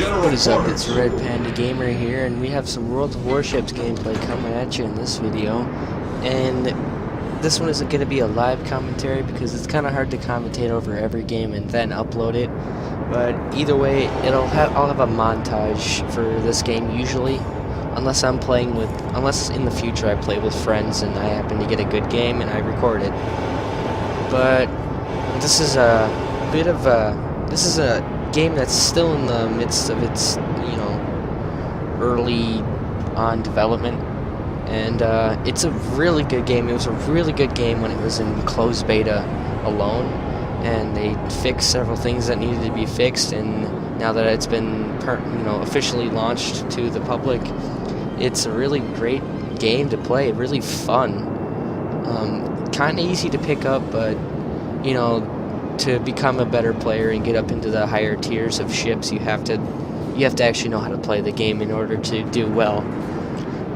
What is up, it's Red Panda Gamer here, and we have some World of Warships gameplay coming at you in this video. And this one isn't going to be a live commentary because it's kind of hard to commentate over every game and then upload it. But either way, I'll have a montage for this game usually, unless in the future I play with friends and I happen to get a good game and I record it. But this is a game that's still in the midst of its, early on development, and it's a really good game. It was a really good game when it was in closed beta alone, and they fixed several things that needed to be fixed, and now that it's been officially launched to the public, it's a really great game to play, really fun, kind of easy to pick up, but to become a better player and get up into the higher tiers of ships, you have to actually know how to play the game in order to do well.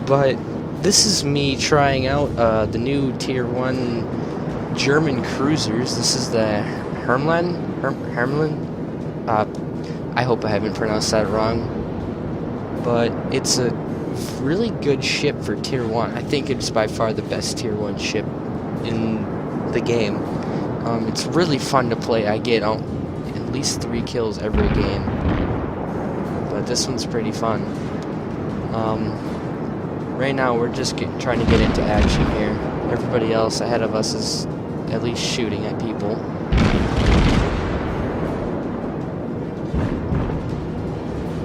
But this is me trying out the new Tier 1 German cruisers. This is the Hermelin. I hope I haven't pronounced that wrong. But it's a really good ship for Tier 1. I think it's by far the best Tier 1 ship in the game. It's really fun to play. I get at least 3 kills every game, but this one's pretty fun. Right now we're just trying to get into action here. Everybody else ahead of us is at least shooting at people.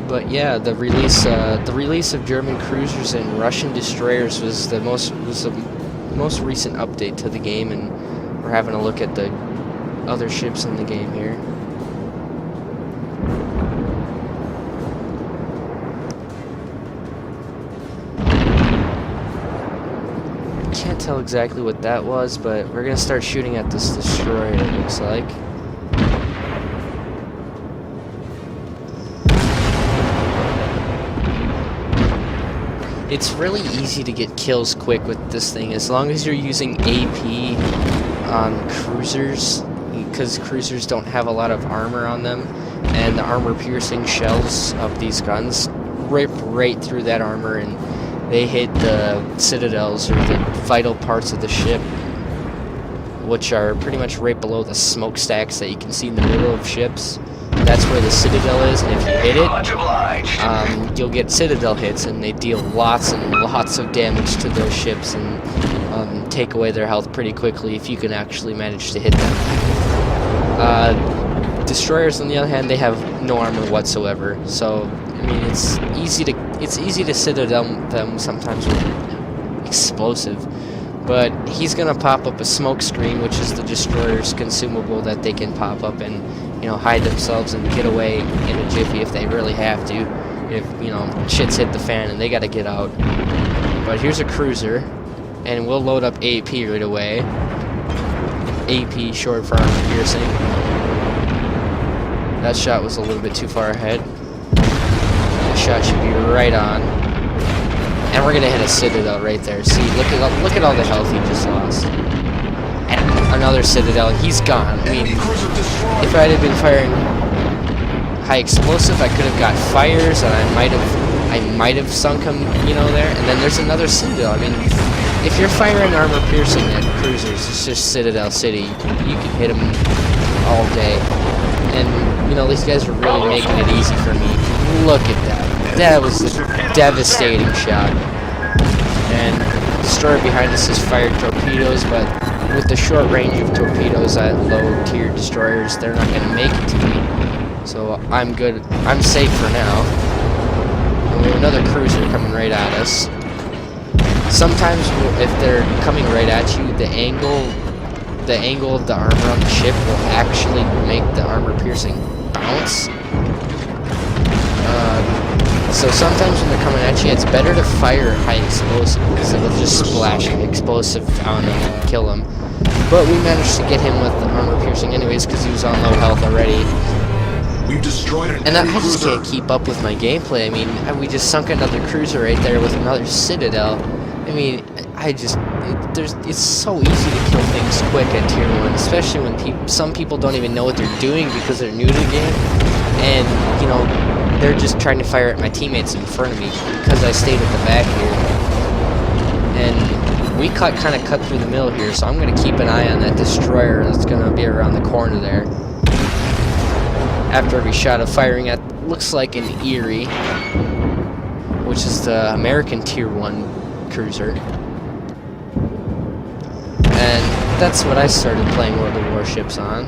But yeah, the release of German cruisers and Russian destroyers was the most recent update to the game, and we're having a look at the other ships in the game here. Can't tell exactly what that was, but we're gonna start shooting at this destroyer, it looks like. It's really easy to get kills quick with this thing, as long as you're using AP on cruisers, because cruisers don't have a lot of armor on them, and the armor-piercing shells of these guns rip right through that armor, and they hit the citadels, or the vital parts of the ship, which are pretty much right below the smokestacks that you can see in the middle of ships. That's where the citadel is, and if you hit it, you'll get citadel hits, and they deal lots and lots of damage to those ships, and take away their health pretty quickly if you can actually manage to hit them. Destroyers, on the other hand, they have no armor whatsoever, so I mean it's easy to citadel them sometimes with explosive. But he's gonna pop up a smoke screen, which is the destroyer's consumable that they can pop up and hide themselves and get away in a jiffy if they really have to. If shit's hit the fan and they gotta get out. But here's a cruiser, and we'll load up AP right away. AP, short for armor piercing. That shot was a little bit too far ahead. That shot should be right on. And we're gonna hit a citadel right there. See, look at all the health he just lost. And another citadel, and he's gone. I mean, if I had been firing high explosive, I could have got fires, and I might have sunk him, there. And then there's another citadel. I mean, if you're firing armor piercing at cruisers, it's just Citadel City. You can hit them all day. And these guys are really making it easy for me. Look at that. That was a devastating shot. And the destroyer behind us has fired torpedoes, but with the short range of torpedoes at low-tier destroyers, they're not going to make it to me. So I'm good. I'm safe for now. And we have another cruiser coming right at us. Sometimes, if they're coming right at you, the angle of the armor on the ship will actually make the armor piercing bounce. So sometimes when they're coming at you, it's better to fire high explosive, because it'll just splash explosive on them and kill him. But we managed to get him with the armor piercing anyways, because he was on low health already. We've destroyed an I just can't keep up with my gameplay. I mean, we just sunk another cruiser right there with another citadel. I mean, it's so easy to kill things quick at Tier 1, especially when some people don't even know what they're doing because they're new to the game. And, they're just trying to fire at my teammates in front of me because I stayed at the back here. And we kind of cut through the middle here, so I'm going to keep an eye on that destroyer that's going to be around the corner there. After every shot of firing at, looks like an Erie, which is the American Tier 1 cruiser. And that's what I started playing World of Warships on.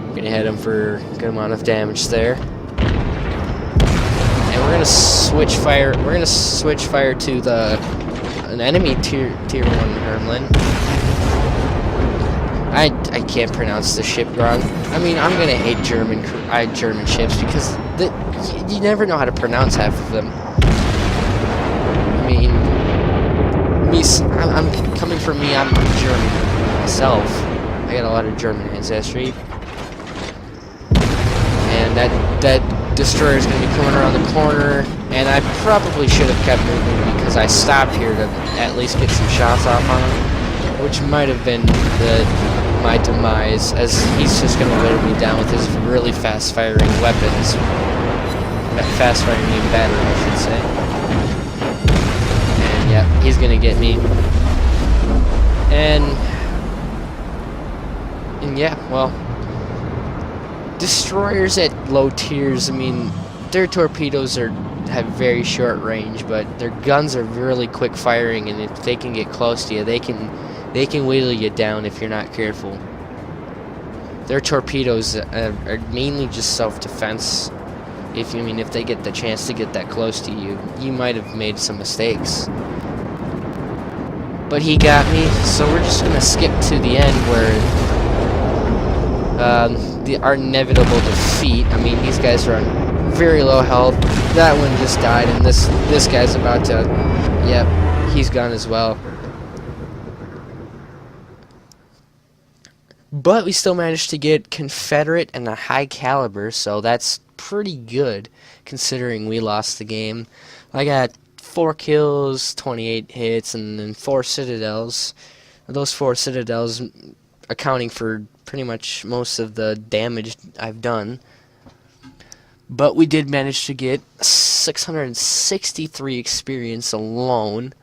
I'm gonna hit him for a good amount of damage there. And we're gonna switch fire. We're gonna switch fire to an enemy tier 1 Hermelin. I can't pronounce the ship wrong. I mean, I'm gonna hate German ships because you never know how to pronounce half of them. I mean, I'm coming from me. I'm German myself. I got a lot of German ancestry, and that destroyer is gonna be coming around the corner. And I probably should have kept moving because I stopped here to at least get some shots off on him, which might have been my demise, as he's just going to wear me down with his really fast-firing weapons. Fast-firing battery, I should say. And yeah, he's going to get me. And yeah, well, destroyers at low tiers, I mean, their torpedoes have very short range, but their guns are really quick firing, and if they can get close to you, they can wheedle you down if you're not careful. Their torpedoes are mainly just self-defense. If they get the chance to get that close to you, you might have made some mistakes. But he got me, so we're just gonna skip to the end where our inevitable defeat. I mean, these guys are on very low health. That one just died, and this guy's about to. Yep, he's gone as well. But we still managed to get Confederate and a high caliber, so that's pretty good considering we lost the game. I got 4 kills, 28 hits, and then 4 citadels. Those 4 citadels accounting for pretty much most of the damage I've done. But we did manage to get 663 experience alone,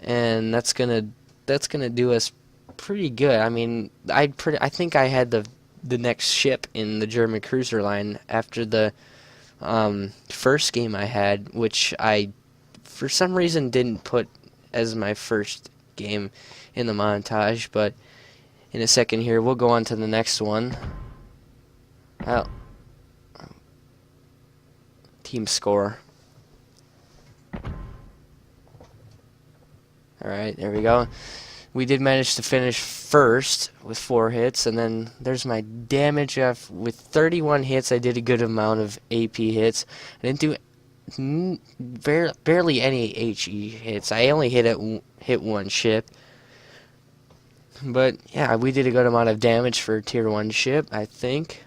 and that's gonna do us pretty good. I mean, I think I had the next ship in the German cruiser line after the first game I had, which I for some reason didn't put as my first game in the montage. But in a second here, we'll go on to the next one. Team score. Alright, there we go. We did manage to finish first with 4 hits, and then there's my damage. With 31 hits, I did a good amount of AP hits. I didn't do barely any HE hits. I only hit 1 ship. But yeah, we did a good amount of damage for a tier 1 ship, I think.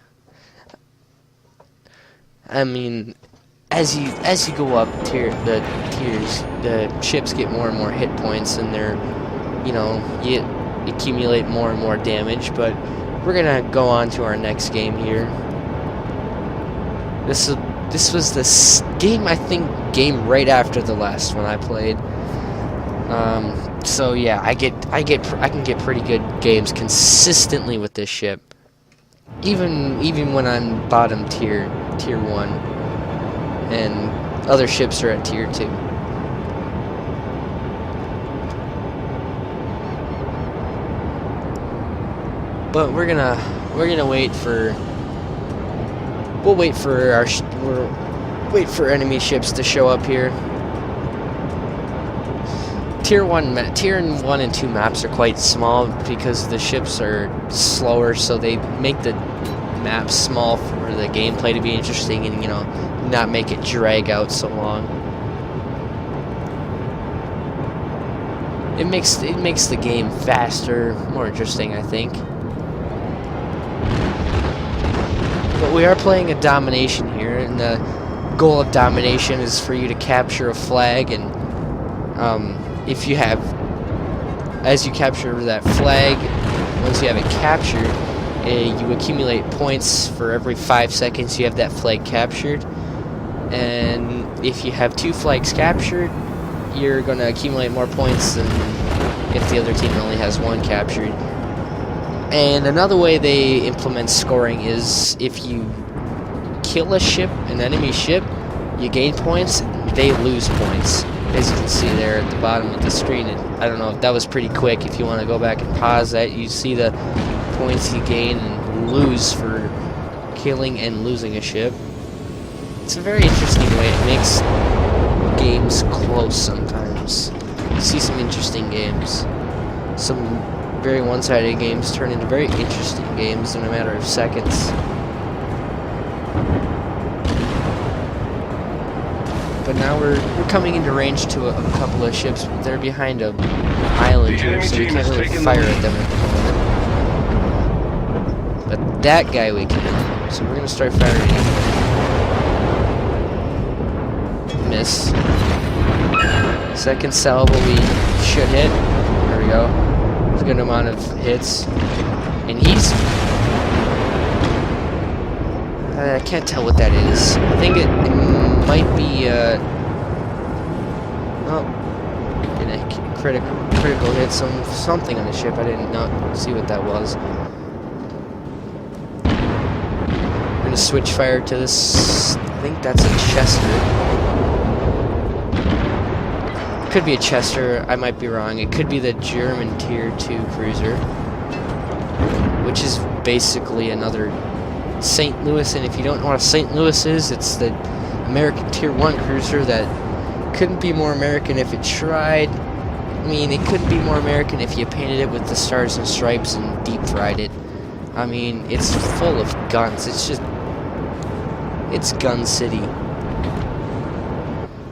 I mean, as you go up tiers, the ships get more and more hit points, and you accumulate more and more damage. But we're gonna go on to our next game here. This was the game right after the last one I played. So yeah, I can get pretty good games consistently with this ship, even when I'm bottom tier 1, and other ships are at tier 2. But we're gonna wait for enemy ships to show up here. Tier 1 and 2 maps are quite small because the ships are slower, so they make the maps small for the gameplay to be interesting and not make it drag out so long. It makes the game faster, more interesting, I think. But we are playing a domination here, and the goal of domination is for you to capture a flag, and as you capture that flag, once you have it captured, you accumulate points for every 5 seconds you have that flag captured. And if you have 2 flags captured, you're going to accumulate more points than if the other team only has 1 captured. And another way they implement scoring is if you kill a ship, an enemy ship, you gain points, they lose points. As you can see there at the bottom of the screen. And I don't know if that was pretty quick. If you want to go back and pause that, you see the points you gain and lose for killing and losing a ship. It's a very interesting way. It makes games close sometimes. You see some interesting games. Some very one-sided games turn into very interesting games in a matter of seconds. But now we're coming into range to a couple of ships. They're behind a island here, so we can't really fire at them at the moment. But that guy we can. So we're gonna start firing at him. Miss. Second salvo we should hit. There we go. There's a good amount of hits. And he's... I can't tell what that is. I think it might be, oh, in a critical hit, something on the ship. I did not see what that was. I'm gonna switch fire to this. I think that's a Chester. Could be a Chester. I might be wrong. It could be the German Tier 2 cruiser, which is basically another St. Louis, and if you don't know what a St. Louis is, it's the American Tier 1 cruiser that couldn't be more American if it tried. I mean, it couldn't be more American if you painted it with the stars and stripes and deep fried it. I mean, it's full of guns. It's Gun City.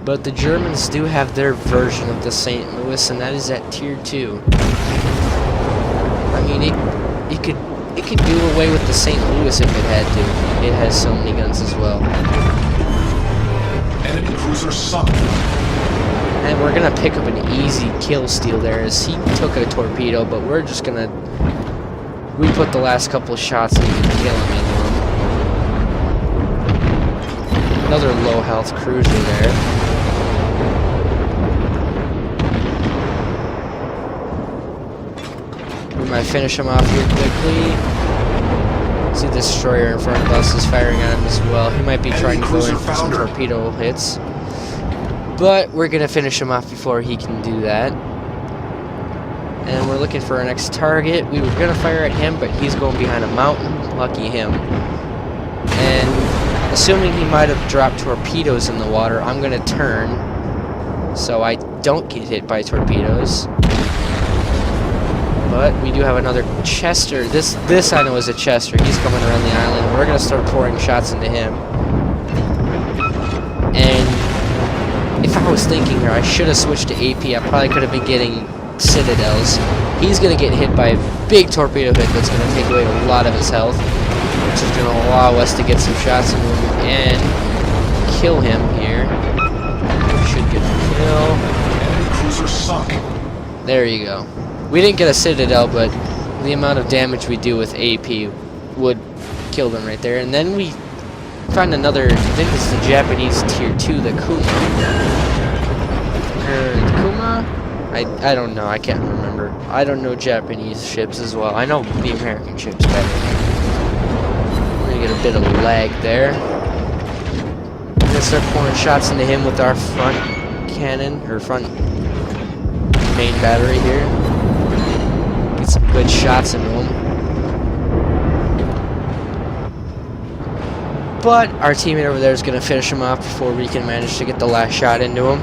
But the Germans do have their version of the St. Louis, and that is at Tier 2. I mean, it could do away with the St. Louis if it had to. It has so many guns as well. Enemy cruiser sunk. And we're gonna pick up an easy kill steal there as he took a torpedo, but we're just gonna... We put the last couple of shots and we can kill him into him. Another low health cruiser there. We might finish him off here quickly. See the destroyer in front of us is firing at him as well. He might be trying to go in for some torpedo hits. But we're going to finish him off before he can do that. And we're looking for our next target. We were going to fire at him, but he's going behind a mountain. Lucky him. And assuming he might have dropped torpedoes in the water, I'm going to turn so I don't get hit by torpedoes. But we do have another Chester. This I know is a Chester. He's coming around the island. We're going to start pouring shots into him. And if I was thinking here, I should have switched to AP. I probably could have been getting Citadels. He's going to get hit by a big torpedo hit that's going to take away a lot of his health, which is going to allow us to get some shots into him and kill him here. Should get a kill. Enemy cruiser sunk. There you go. We didn't get a Citadel, but the amount of damage we do with AP would kill them right there. And then we find another, I think it's the Japanese Tier 2, the Kuma. The Kuma? I don't know, I can't remember. I don't know Japanese ships as well. I know the American ships better. We're gonna get a bit of lag there. We're gonna start pouring shots into him with our front cannon, or front main battery here. Get some good shots into him. But our teammate over there is going to finish him off before we can manage to get the last shot into him.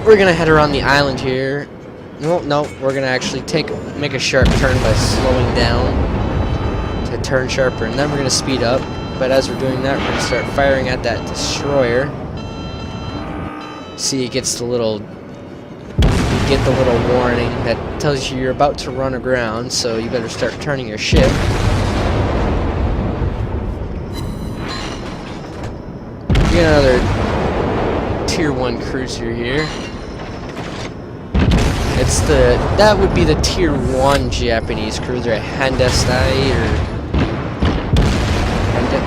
We're going to head around the island here. No, we're going to actually make a sharp turn by slowing down to turn sharper, and then we're going to speed up. But as we're doing that, we're going to start firing at that destroyer. See, it gets the little warning that tells you you're about to run aground, so you better start turning your ship. We got another Tier 1 cruiser here. That would be the tier 1 Japanese cruiser, Handestai, or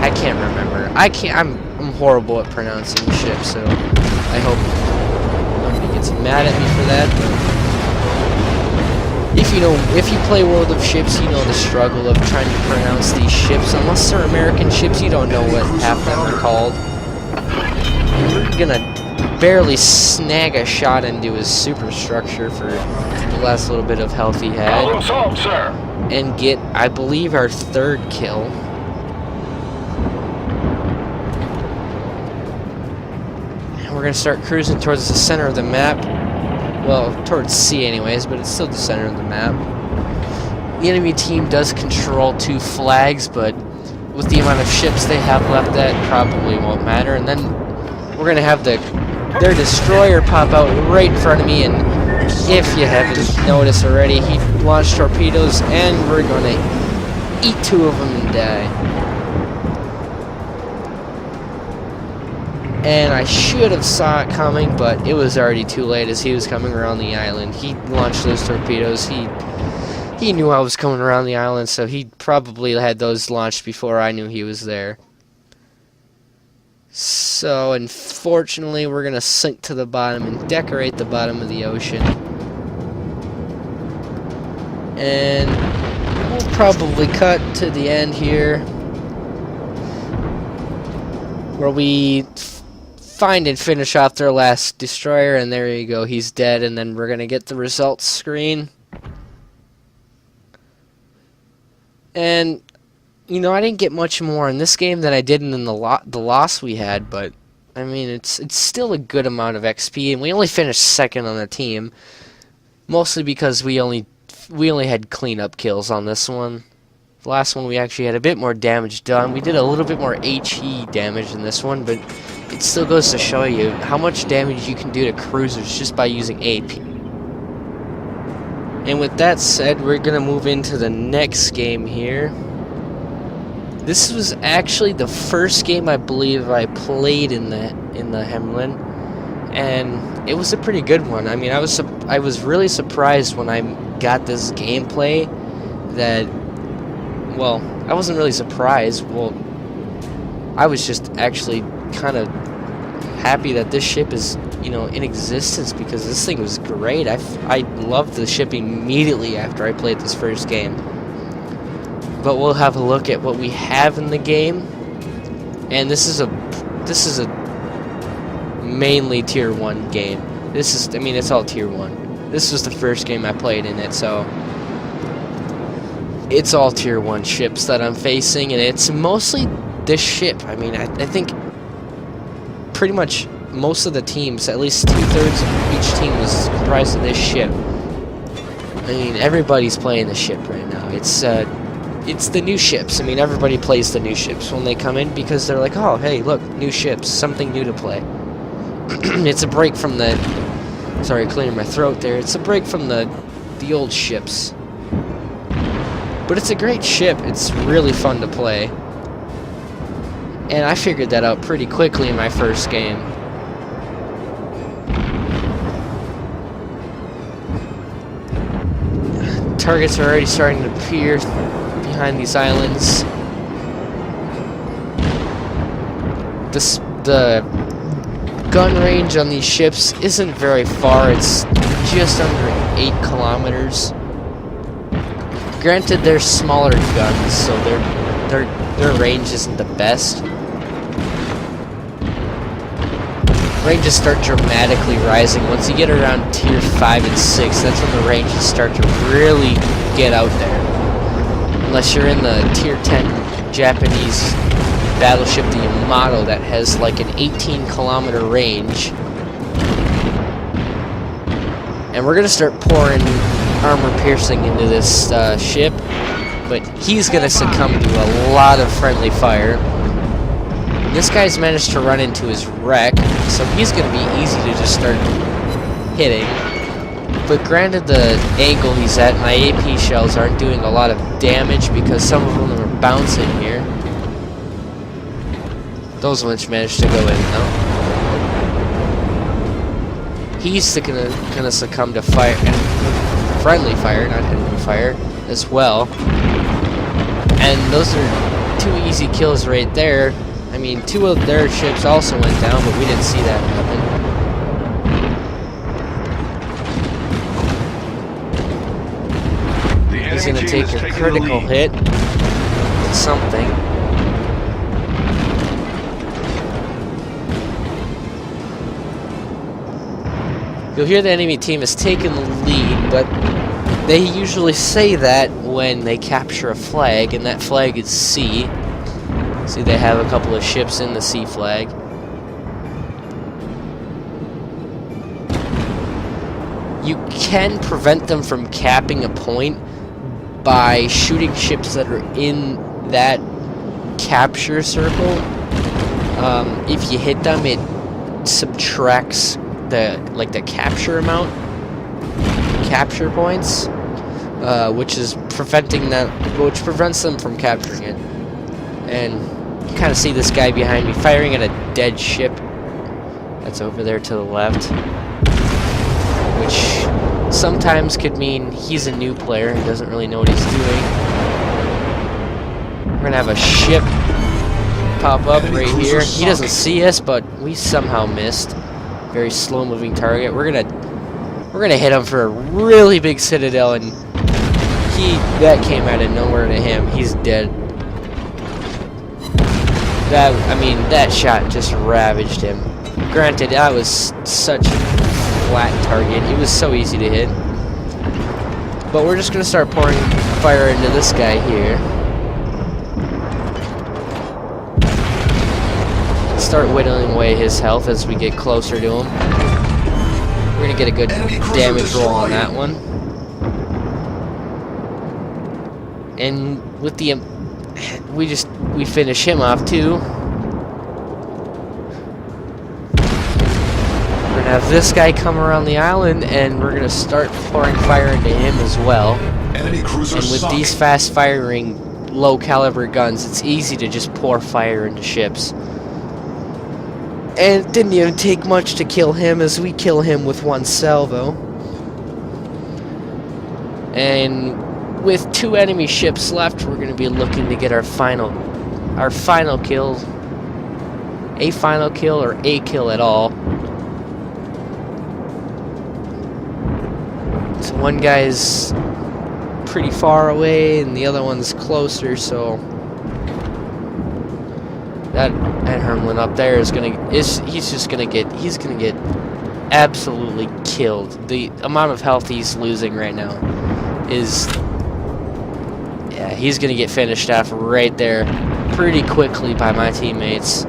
I can't remember. I'm horrible at pronouncing ships, so I hope nobody gets mad at me for that. But if you play World of Ships, you know the struggle of trying to pronounce these ships. Unless they're American ships, you don't know what half of them are called. We're gonna barely snag a shot into his superstructure for the last little bit of health he had, and get, I believe, our 3rd kill. And we're gonna start cruising towards the center of the map. Well, towards C anyways, but it's still the center of the map. The enemy team does control 2 flags, but with the amount of ships they have left, that probably won't matter. And then we're gonna have their destroyer pop out right in front of me, and if you haven't noticed already, he launched torpedoes, and we're gonna eat 2 of them and die. And I should have saw it coming, but it was already too late as he was coming around the island. He launched those torpedoes. He knew I was coming around the island, so he probably had those launched before I knew he was there. So, unfortunately, we're going to sink to the bottom and decorate the bottom of the ocean. And we'll probably cut to the end here, where we find and finish off their last destroyer, and there you go, he's dead. And then we're going to get the results screen. And you know, I didn't get much more in this game than I did in the loss we had, but I mean, it's still a good amount of XP, and we only finished 2nd on the team, mostly because we only had cleanup kills on this one. The last one we actually had a bit more damage done. We did a little bit more HE damage in this one, but it still goes to show you how much damage you can do to cruisers just by using AP. And with that said, we're gonna move into the next game here. This was actually the first game I believe I played in the Hermelin, and it was a pretty good one. I mean, I was really surprised when I got this gameplay that, well, I wasn't really surprised. Well, I was just actually kind of happy that this ship is, you know, in existence, because this thing was great. I loved the ship immediately after I played this first game. But we'll have a look at what we have in the game, and this is a mainly tier 1 game. I mean, it's all tier 1. This was the first game I played in it, so it's all tier 1 ships that I'm facing, and it's mostly this ship. I mean, I think pretty much most of the teams, at least 2/3 of each team, was comprised of this ship. I mean, everybody's playing the ship right now. It's the new ships. I mean, everybody plays the new ships when they come in, because they're like, oh, hey, look, new ships, something new to play. It's a break from the... Sorry, clearing my throat there. It's a break from the old ships. But it's a great ship. It's really fun to play. And I figured that out pretty quickly in my first game. Targets are already starting to appear behind these islands. The gun range on these ships isn't very far. It's just under 8 kilometers. Granted, they're smaller guns, so their range isn't the best. Ranges start dramatically rising. Once you get around tier 5 and 6, that's when the ranges start to really get out there. Unless you're in the tier 10 Japanese battleship, the Yamato, that has like an 18-kilometer range. And we're gonna start pouring armor piercing into this ship, but he's gonna succumb to a lot of friendly fire. This guy's managed to run into his wreck, so he's going to be easy to just start hitting. But granted, the angle he's at, my AP shells aren't doing a lot of damage because some of them are bouncing here. Those ones managed to go in, though. he's gonna succumb to fire and friendly fire, not enemy fire, as well. And those are 2 easy kills right there. I mean, 2 of their ships also went down, but we didn't see that happen. He's gonna take a critical hit with something. You'll hear the enemy team has taken the lead, but they usually say that when they capture a flag, and that flag is C. See, they have a couple of ships in the C flag. You can prevent them from capping a point by shooting ships that are in that capture circle. If you hit them, it subtracts the capture amount, capture points, which prevents them from capturing it. And you kind of see this guy behind me firing at a dead ship that's over there to the left, which sometimes could mean he's a new player and doesn't really know what he's doing. We're gonna have a ship pop up right here. He doesn't see us, but we somehow missed. Very slow moving target. We're gonna hit him for a really big citadel, and that came out of nowhere to him. He's dead. That shot just ravaged him. Granted, that was such a flat target. It was so easy to hit. But we're just gonna start pouring fire into this guy here. Start whittling away his health as we get closer to him. We're gonna get a good damage roll on that one. And with the we finish him off too. We're gonna have this guy come around the island, and we're gonna start pouring fire into him as well. Enemy cruiser and with sunk. these fast firing low caliber guns, it's easy to just pour fire into ships. And it didn't even take much to kill him, as we kill him with 1 salvo. And with 2 enemy ships left, we're going to be looking to get our final kill. A final kill, or a kill at all. So one guy's pretty far away, and the other one's closer, so that Hermelin up there he's gonna get absolutely killed. The amount of health he's losing right now is, yeah, he's gonna get finished off right there pretty quickly by my teammates.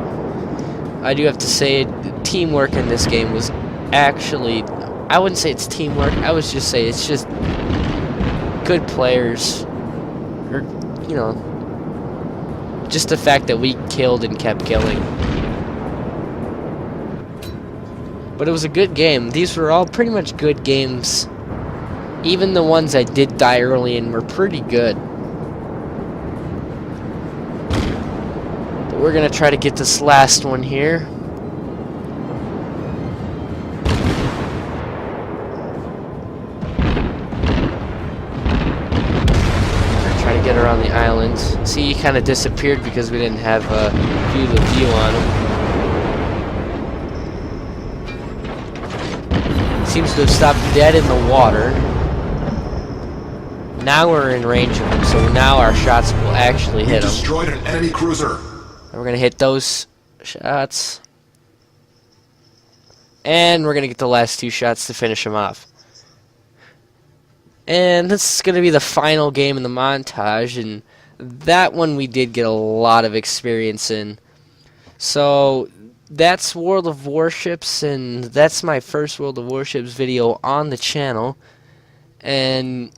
I do have to say, teamwork in this game was actually, I wouldn't say it's teamwork, I would just say it's just good players, or, you know, just the fact that we killed and kept killing. But it was a good game. These were all pretty much good games. Even the ones I did die early in were pretty good. But we're gonna try to get this last one here. Get around the island. See, he kind of disappeared because we didn't have a view on him. Seems to have stopped dead in the water. Now we're in range of him, so now our shots will actually hit him. Destroyed an enemy cruiser. And we're gonna hit those shots, and we're gonna get the last 2 shots to finish him off. And this is going to be the final game in the montage, and that one we did get a lot of experience in. So that's World of Warships, and that's my first World of Warships video on the channel. And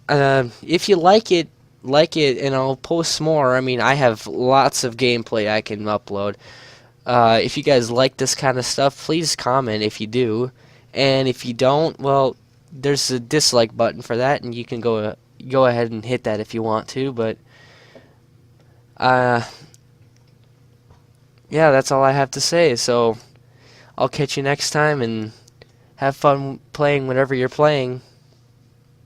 if you like it, and I'll post more. I mean, I have lots of gameplay I can upload. If you guys like this kind of stuff, please comment if you do. And if you don't, well, there's a dislike button for that, and you can go ahead and hit that if you want to. But yeah, that's all I have to say. So I'll catch you next time, and Have fun playing whenever you're playing.